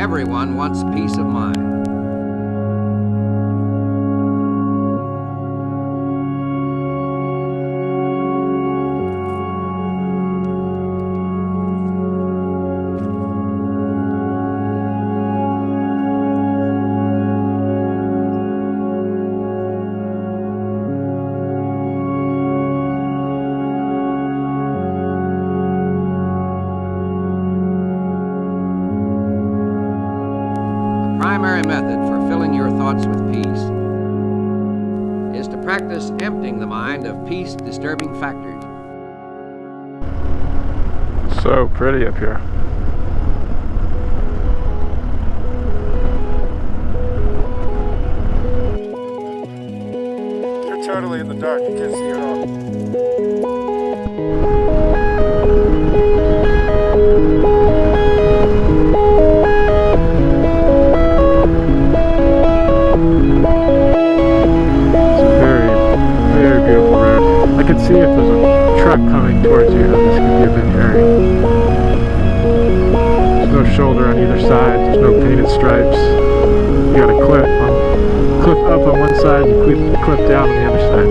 Everyone wants peace of mind. Primary method for filling your thoughts with peace is to practice emptying the mind of peace-disturbing factors. So pretty up here. You're totally in the dark. You can't see at all. I can see if there's a truck coming towards you, this could be a bit hairy. There's no shoulder on either side, there's no painted stripes. You got a cliff up on one side and cliff down on the other side.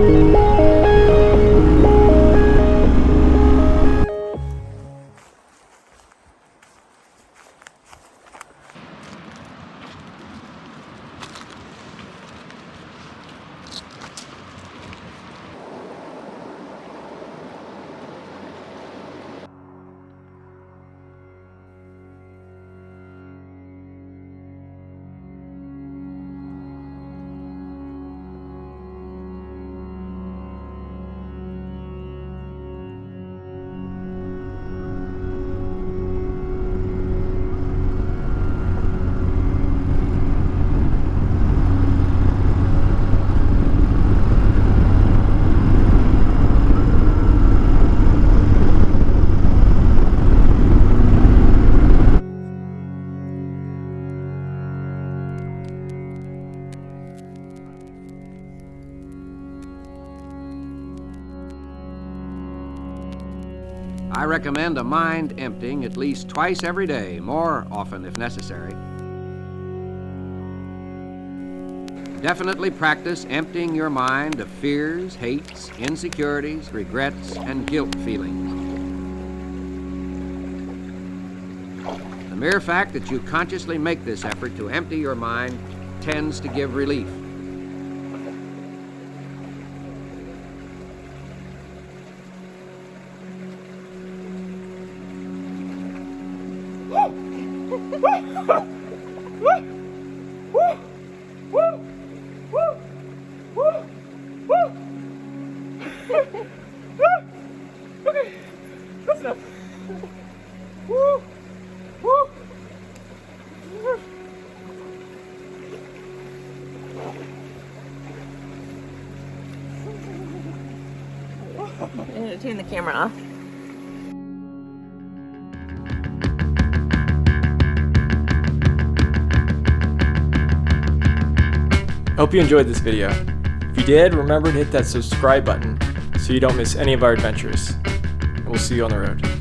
I recommend a mind emptying at least twice every day, more often if necessary. Definitely practice emptying your mind of fears, hates, insecurities, regrets, and guilt feelings. The mere fact that you consciously make this effort to empty your mind tends to give relief. Okay, that's enough. Woo! Woo! I'm gonna turn the camera off. I hope you enjoyed this video. If you did, remember to hit that subscribe button so you don't miss any of our adventures. And we'll see you on the road.